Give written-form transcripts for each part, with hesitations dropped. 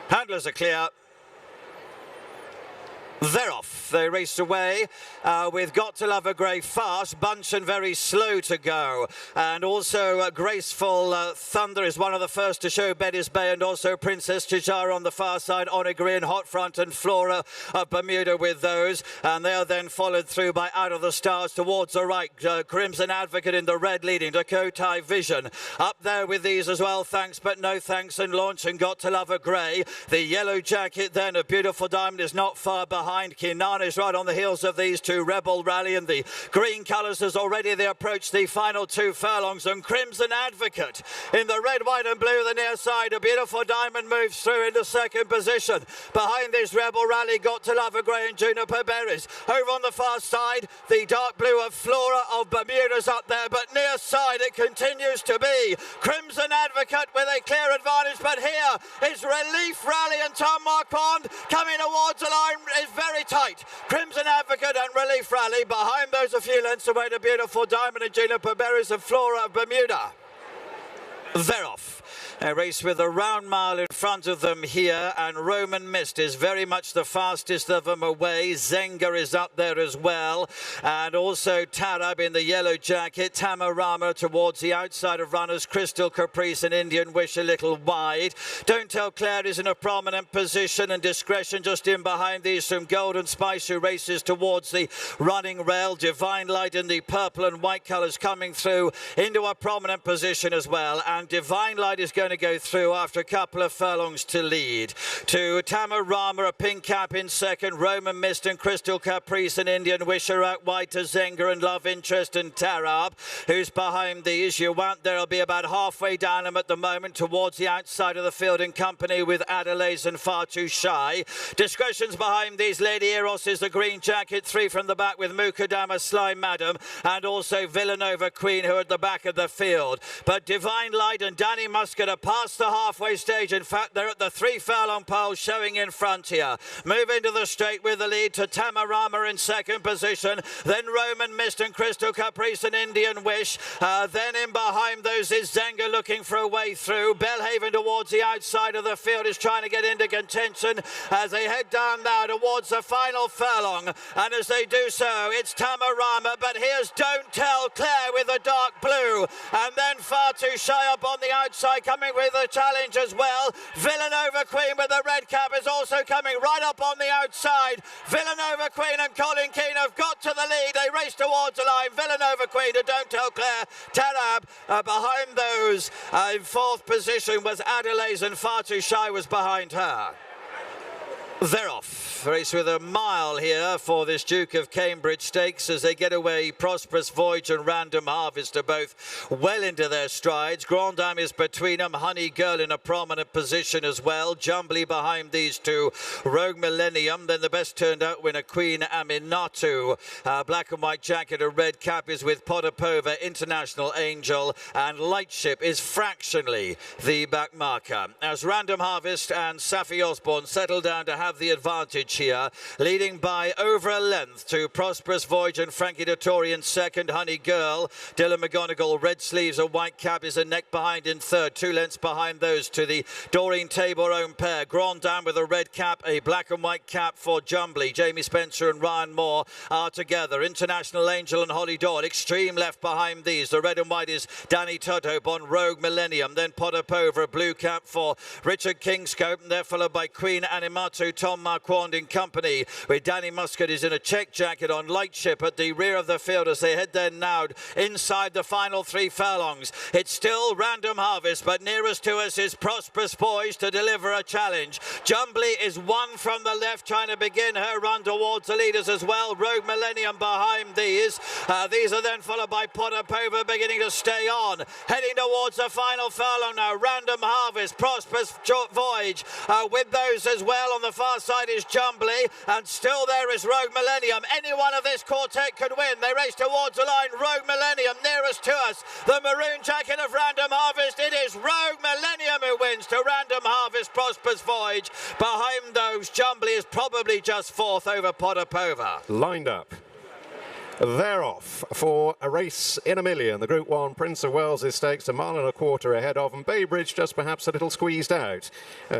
Handlers are clear. They're off. They race away with Got to Love a Grey fast, Bunch and Very Slow to go. And also Graceful Thunder is one of the first to show Betty's Bay, and also Princess Chazz on the far side, On a Green, Hot Front and Flora of Bermuda with those. And they are then followed through by Out of the Stars towards the right. Crimson Advocate in the red leading, Dakota Vision. Up there with these as well, Thanks But No Thanks and Launch and Got to Love a Grey. The Yellow Jacket then, a Beautiful Diamond is not far behind. Kinana is right on the heels of these two. Rebel Rally and the green colours as already they approach the final 2 furlongs. And Crimson Advocate in the red, white and blue, the near side. A Beautiful Diamond moves through into second position. Behind this Rebel Rally, Got to Love a Grey and Juniper Berries. Over on the far side, the dark blue of Flora of Bermuda's up there. But near side, it continues to be Crimson Advocate with a clear advantage. But here is Relief Rally and Tom Marquand coming towards the line. Is very tight. Crimson Advocate and Relief Rally behind those a few lengths away to Beautiful Diamond and Juniper Berries and Flora of Bermuda. They're off. A race with a round mile in front of them here, and Roman Mist is very much the fastest of them away. Zenga is up there as well, and also Tarab in the yellow jacket. Tamarama towards the outside of runners. Crystal Caprice and Indian Wish a little wide. Don't Tell Claire is in a prominent position, and Discretion just in behind these from Golden Spice, who races towards the running rail. Divine Light in the purple and white colours coming through into a prominent position as well, and Divine Light is going to go through after a couple of furlongs to lead. To Tamarama, a pink cap in second. Roman Mist and Crystal Caprice and Indian Wish are out wide to Zenga and Love Interest and Tarab, who's behind these. You want there'll be about halfway down them at the moment towards the outside of the field in company with Adelaide's and Far Too Shy. Discretion's behind these. Lady Eros is the green jacket. 3 from the back with Mukadama, Sly Madam, and also Villanova Queen, who are at the back of the field. But Divine Light and Danny Muscat are past the halfway stage. In fact, they're at the 3 furlong pole showing in front here. Move into the straight with the lead to Tamarama in second position. Then Roman Mist and Crystal Caprice and Indian Wish. Then in behind those is Zenga looking for a way through. Bellhaven towards the outside of the field is trying to get into contention as they head down now towards the final furlong. And as they do so, it's Tamarama, but here's Don't Tell Claire with the dark blue. And then Far Too Shy up on the outside coming with a challenge as well. Villanova Queen with the red cap is also coming right up on the outside. Villanova Queen and Colin Keane have got to the lead. They race towards the line. Villanova Queen to Don't Tell Claire. Tarab behind those. In fourth position was Adelaide's, and Far Too Shy was behind her. They're off. Race with a mile here for this Duke of Cambridge Stakes as they get away. Prosperous Voyage and Random Harvest are both well into their strides. Grand Dame is between them. Honey Girl in a prominent position as well. Jumbly behind these two. Rogue Millennium. Then the best turned out winner, Queen Aminatu. Black and white jacket, a red cap is with Potapova, International Angel, and Lightship is fractionally the back marker. As Random Harvest and Safi Osborne settle down to have the advantage here, leading by over a length to Prosperous Voyage and Frankie Dettori in second. Honey Girl, Dylan McGonigal, red sleeves, a white cap is a neck behind in third. 2 lengths behind those to the Doreen Tabor own pair. Grand Dame with a red cap, a black and white cap for Jumbly. Jamie Spencer and Ryan Moore are together. International Angel and Holly Dawn, extreme left behind these. The red and white is Danny Tudhope on Rogue Millennium. Then Potapova, a blue cap for Richard Kingscote, and they're followed by Queen Animatu, Tom Marquand in company with Danny Muscat is in a check jacket on Lightship at the rear of the field as they head then now inside the final 3 furlongs. It's still Random Harvest, but nearest to us is Prosperous Voyage to deliver a challenge. Jumbly is 1 from the left, trying to begin her run towards the leaders as well. Rogue Millennium behind these. These are then followed by Potapova beginning to stay on. Heading towards the final furlong now. Random Harvest, Prosperous Voyage with those as well. On the far side is Jumbly, and still there is Rogue Millennium. Any one of this quartet could win. They race towards the line. Rogue Millennium nearest to us. The maroon jacket of Random Harvest. It is Rogue Millennium who wins to Random Harvest, Prosperous Voyage. Behind those, Jumbly is probably just 4th over Potapova. Lined up. They're off for a race in a million. The Group 1 Prince of Wales' Stakes, a mile and a quarter ahead of, and Baybridge just perhaps a little squeezed out.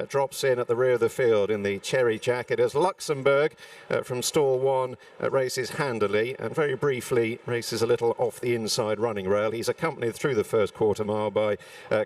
Drops in at the rear of the field in the cherry jacket as Luxembourg from stall 1 races handily and very briefly races a little off the inside running rail. He's accompanied through the first quarter mile by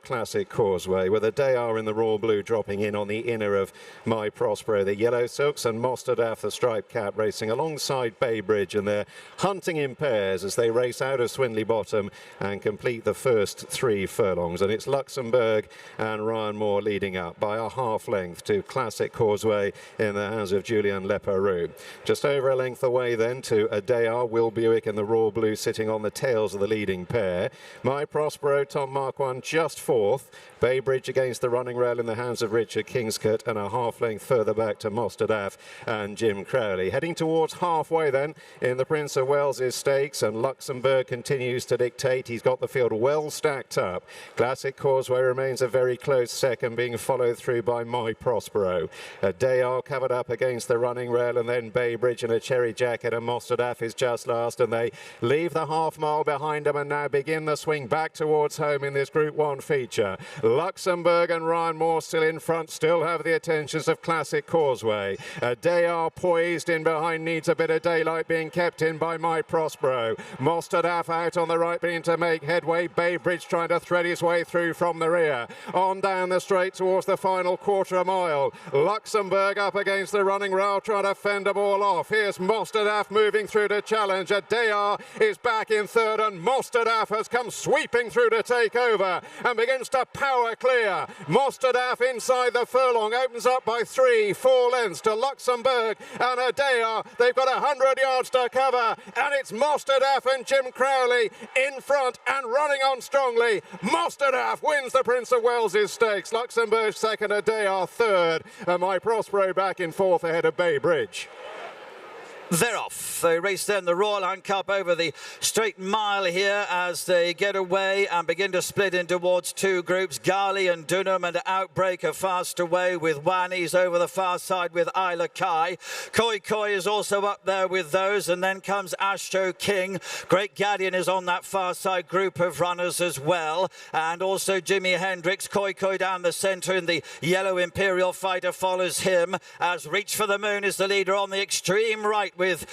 Classic Causeway, with a Day2 in the raw blue dropping in on the inner of My Prospero, the yellow silks, and Mostardaf, the striped cap, racing alongside Baybridge, and they're hunting in pairs as they race out of Swindley Bottom and complete the first 3 furlongs. And it's Luxembourg and Ryan Moore leading up by a half length to Classic Causeway in the hands of Julian Leparoux. Just over a length away then to a Day2, Will Buick in the raw blue sitting on the tails of the leading pair. My Prospero, Tom Marquand just 4th. Baybridge against the running rail in the hands of Richard Kingscote, and a half length further back to Mostardaf and Jim Crowley. Heading towards halfway then in the Prince of Wales' Stakes, and Luxembourg continues to dictate. He's got the field well stacked up. Classic Causeway remains a very close second, being followed through by My Prospero. Day2 covered up against the running rail, and then Baybridge in a cherry jacket, and Mostardaf is just last, and they leave the half mile behind them and now begin the swing back towards home in this Group 1 feature. Luxembourg and Ryan Moore still in front, still have the attentions of Classic Causeway. Day2 poised in behind, needs a bit of daylight, being kept in by My Prospero. Mostardaf out on the right, beginning to make headway. Baybridge trying to thread his way through from the rear. On down the straight towards the final quarter of a mile. Luxembourg up against the running rail, trying to fend a ball off. Here's Mostardaf moving through to challenge. Day2 is back in third, and Mostardaf has come sweeping through to take over and begins to power clear. Mostardaf inside the furlong opens up by 3-4 lengths to Luxembourg and Day2. They've got 100 yards to cover, and it's Mostardaf and Jim Crowley in front and running on strongly. Mostardaf wins the Prince of Wales' Stakes. Luxembourg second, Day2 third, and My Prospero back in fourth ahead of Baybridge. They're off. They race then the Royal Hunt Cup over the straight mile here as they get away and begin to split in towards 2 groups. Garley and Dunham and Outbreak are fast away, with Wannies over the far side with Isla Kai. Koi Koi is also up there with those, and then comes Astro King. Great Guardian is on that far side group of runners as well, and also Jimi Hendrix. Koi Koi down the centre in the yellow Imperial Fighter follows him, as Reach for the Moon is the leader on the extreme right with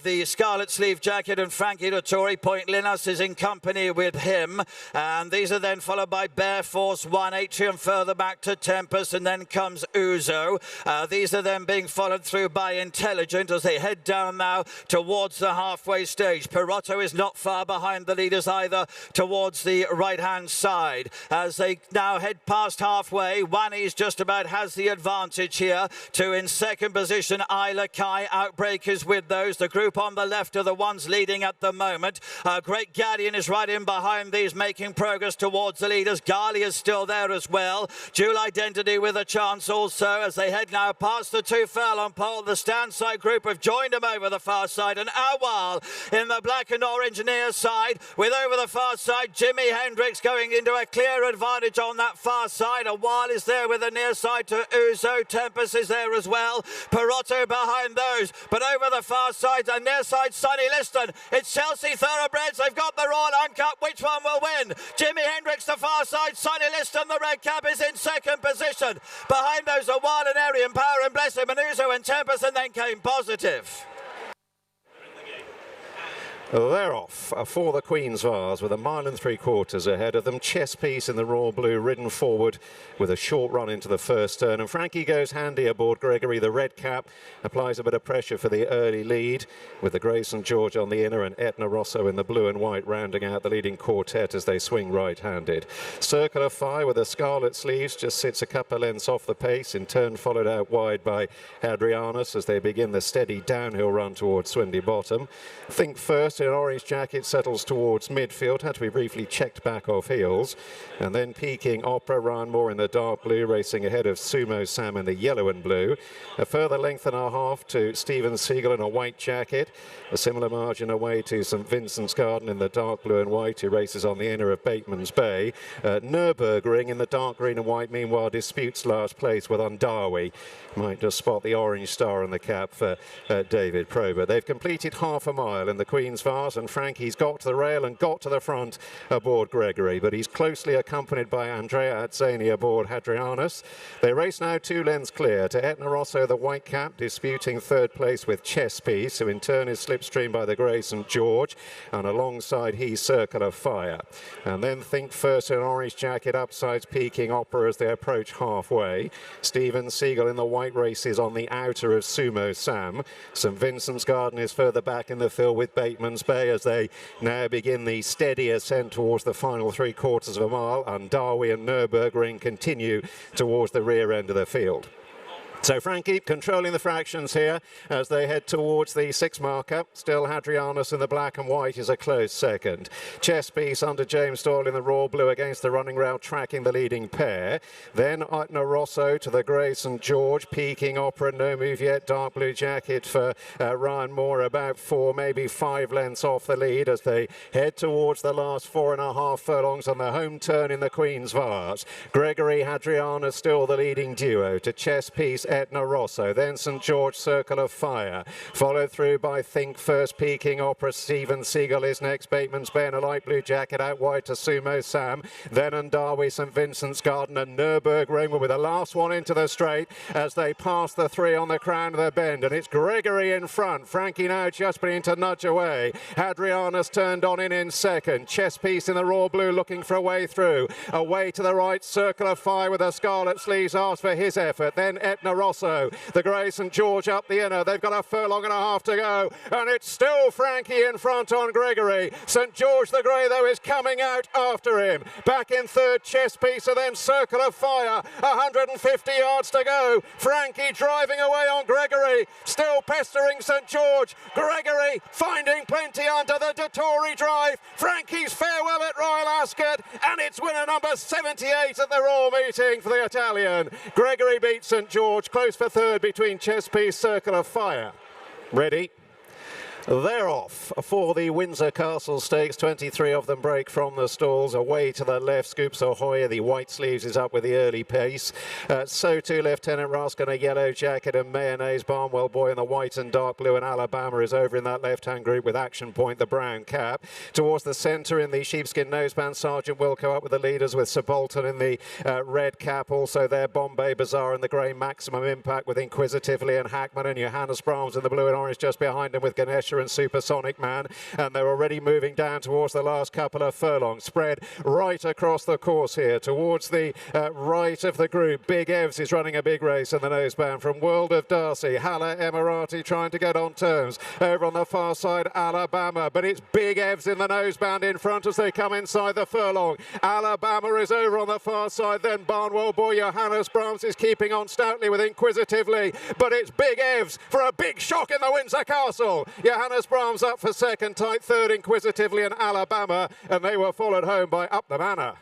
the scarlet sleeve jacket, and Frankie Dettori. Point Linus is in company with him, and these are then followed by Bear Force 1, Atrium further back to Tempest, and then comes Uzo. These are then being followed through by Intelligent as they head down now towards the halfway stage. Perotto is not far behind the leaders either towards the right hand side as they now head past halfway. Wannies just about has the advantage here, to in second position Isla Kai. Outbreak is with those. The group on the left are the ones leading at the moment. Great Guardian is right in behind these, making progress towards the leaders. Garley is still there as well. Dual Identity with a chance also as they head now past the 2 furlong pole. The stand side group have joined them over the far side, and Awal in the black and orange near side, with over the far side Jimi Hendrix going into a clear advantage on that far side. Awal is there with the near side to Uzo. Tempest is there as well. Perotto behind those, but over the far side and near side Sonny Liston. It's Chelsea Thoroughbreds. They've got the Royal Hunt Cup. Which one will win? Jimi Hendrix the far side. Sonny Liston the red cap is in second position. Behind those are Wild and Airy and Power and Blessing, Uzo and Tempest, and then came Positive. They're off for the Queen's Vase with a mile and 3/4 ahead of them. Chess Piece in the raw blue ridden forward with a short run into the first turn, and Frankie goes handy aboard Gregory. The red cap applies a bit of pressure for the early lead, with the Grey St George on the inner and Etna Rosso in the blue and white rounding out the leading quartet as they swing right-handed. Circular Fire with the scarlet sleeves just sits a couple of lengths off the pace, in turn followed out wide by Adrianus as they begin the steady downhill run towards Swindley Bottom. Think First in an orange jacket settles towards midfield, had to be briefly checked back off heels, and then Peking Opera, Ryan Moore in the dark blue racing ahead of Sumo Sam in the yellow and blue. A further length and a half to Stephen Siegel in a white jacket, a similar margin away to St Vincent's Garden in the dark blue and white, who races on the inner of Bateman's Bay. Nürburgring in the dark green and white meanwhile disputes last place with Undawi. Might just spot the orange star on the cap for David Prober. They've completed half a mile in the Queen's Vars, and Frankie's got to the rail and got to the front aboard Gregory, but he's closely accompanied by Andrea Azzani aboard Hadrianus. They race now 2 lengths clear to Etna Rosso, the white cap, disputing third place with Chess Piece, who in turn is slipstream by the grey St George, and alongside he's Circle of Fire. And then Think First in orange jacket upsides Peking Opera as they approach halfway. Stephen Siegel in the white races on the outer of Sumo Sam. St Vincent's Garden is further back in the field with Bateman's Bay as they now begin the steady ascent towards the final 3/4 of a mile, and Darby and Nürburgring continue towards the rear end of the field. So Frankie controlling the fractions here as they head towards the 6 marker. Still Hadrianus in the black and white is a close second. Chess Piece under James Doyle in the royal blue against the running rail, tracking the leading pair. Then Etna Rosso to the grey St George. Peking Opera, no move yet. Dark blue jacket for Ryan Moore, about 4, maybe 5 lengths off the lead as they head towards the last 4.5 furlongs on the home turn in the Queen's Vars. Gregory Hadrianus still the leading duo to Chess Piece, Etna Rosso, then St George, Circle of Fire, followed through by Think First, Peking Opera. Stephen Siegel is next, Bateman's Bay in a light blue jacket out wide to Sumo Sam, then Undarwi, St Vincent's Garden, and Nürburgring with the last one into the straight as they pass the 3 on the crown of the bend, and it's Gregory in front. Frankie now just beginning to nudge away. Hadrianus turned on in second. Chess Piece in the raw blue looking for a way through. Away to the right, Circle of Fire with the scarlet sleeves asked for his effort. Then Etna Rosso, the grey St George up the inner. They've got a furlong and a half to go, and it's still Frankie in front on Gregory. St George the grey, though, is coming out after him. Back in third, Chess Piece, and then Circle of Fire. 150 yards to go. Frankie driving away on Gregory, still pestering St George. Gregory finding plenty under the Dettori drive. Frankie's farewell at Royal Ascot, and it's winner number 78 at the Royal Meeting for the Italian. Gregory beats St George, close for third between Chess Piece, Circle of Fire. Ready? They're off for the Windsor Castle Stakes. 23 of them break from the stalls. Away to the left, Scoops Ahoy, the white sleeves, is up with the early pace. So too Lieutenant Rusk in a yellow jacket and Mayonnaise. Barnwell Boy in the white and dark blue, and Alabama is over in that left-hand group with Action Point, the brown cap. Towards the centre in the sheepskin noseband, Sergeant Wilco up with the leaders with Sir Bolton in the red cap. Also there, Bombay Bazaar in the grey, Maximum Impact with Inquisitively and Hackman, and Johannes Brahms in the blue and orange just behind him with Ganesha and Supersonic Man, and they're already moving down towards the last couple of furlongs. Spread right across the course here towards the right of the group. Big Evs is running a big race in the noseband from World of Darcy. Hala Emirati trying to get on terms. Over on the far side, Alabama, but it's Big Evs in the noseband in front as they come inside the furlong. Alabama is over on the far side, then Barnwell Boy. Johannes Brahms is keeping on stoutly with Inquisitively, but it's Big Evs for a big shock in the Windsor Castle. Johannes Brahms up for second, tight third, Inquisitively and Alabama, and they were followed home by Up the Manor.